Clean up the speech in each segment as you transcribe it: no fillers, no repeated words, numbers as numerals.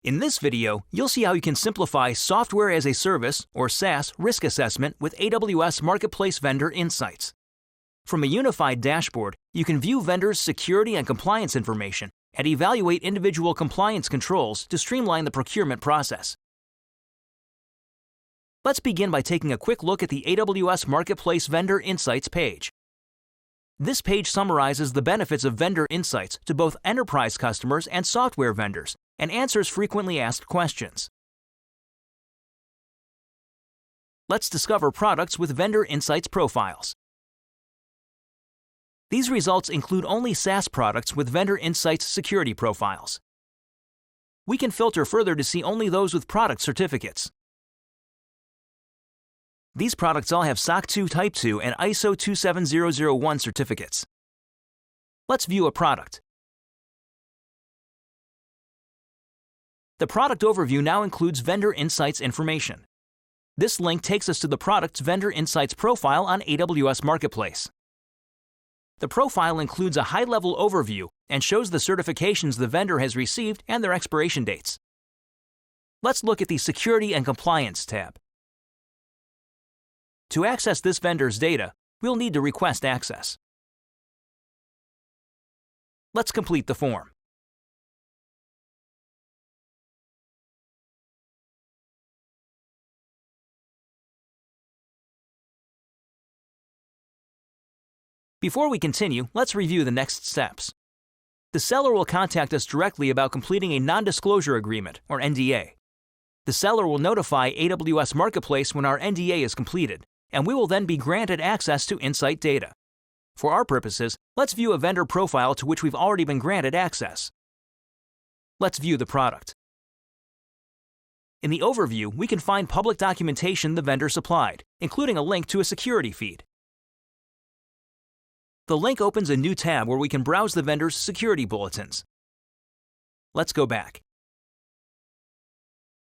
In this video, you'll see how you can simplify Software as a Service, or SaaS, risk assessment with AWS Marketplace Vendor Insights. From a unified dashboard, you can view vendors' security and compliance information and evaluate individual compliance controls to streamline the procurement process. Let's begin by taking a quick look at the AWS Marketplace Vendor Insights page. This page summarizes the benefits of vendor insights to both enterprise customers and software vendors, and answers frequently asked questions. Let's discover products with vendor insights profiles. These results include only SaaS products with vendor insights security profiles. We can filter further to see only those with product certificates. These products all have SOC 2 Type 2 and ISO 27001 certificates. Let's view a product. The product overview now includes vendor insights information. This link takes us to the product's vendor insights profile on AWS Marketplace. The profile includes a high-level overview and shows the certifications the vendor has received and their expiration dates. Let's look at the Security and Compliance tab. To access this vendor's data, we'll need to request access. Let's complete the form. Before we continue, let's review the next steps. The seller will contact us directly about completing a non-disclosure agreement, or NDA. The seller will notify AWS Marketplace when our NDA is completed, and we will then be granted access to Insight data. For our purposes, let's view a vendor profile to which we've already been granted access. Let's view the product. In the overview, we can find public documentation the vendor supplied, including a link to a security feed. The link opens a new tab where we can browse the vendor's security bulletins. Let's go back.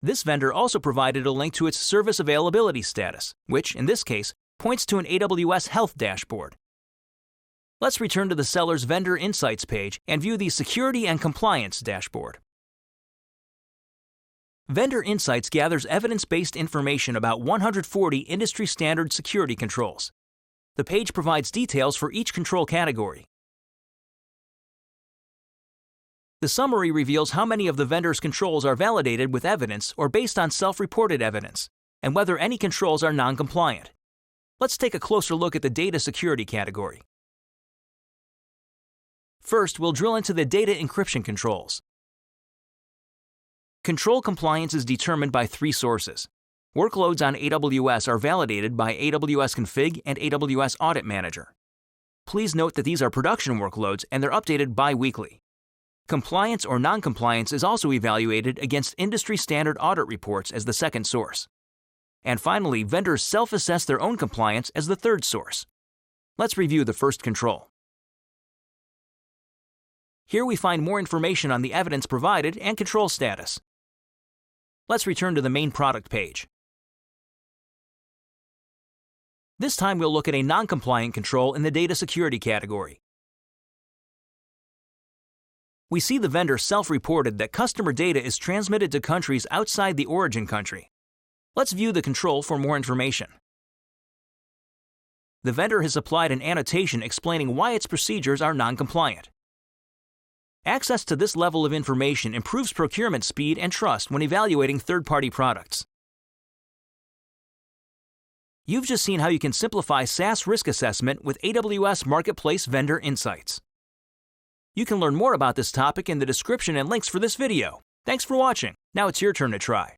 This vendor also provided a link to its service availability status, which, in this case, points to an AWS Health dashboard. Let's return to the seller's Vendor Insights page and view the Security and Compliance dashboard. Vendor Insights gathers evidence-based information about 140 industry-standard security controls. The page provides details for each control category. The summary reveals how many of the vendor's controls are validated with evidence or based on self-reported evidence, and whether any controls are non-compliant. Let's take a closer look at the data security category. First, we'll drill into the data encryption controls. Control compliance is determined by three sources. Workloads on AWS are validated by AWS Config and AWS Audit Manager. Please note that these are production workloads and they're updated bi-weekly. Compliance or non-compliance is also evaluated against industry-standard audit reports as the second source. And finally, vendors self-assess their own compliance as the third source. Let's review the first control. Here we find more information on the evidence provided and control status. Let's return to the main product page. This time we'll look at a non-compliant control in the data security category. We see the vendor self-reported that customer data is transmitted to countries outside the origin country. Let's view the control for more information. The vendor has applied an annotation explaining why its procedures are non-compliant. Access to this level of information improves procurement speed and trust when evaluating third-party products. You've just seen how you can simplify SaaS risk assessment with AWS Marketplace Vendor Insights. You can learn more about this topic in the description and links for this video. Thanks for watching. Now it's your turn to try.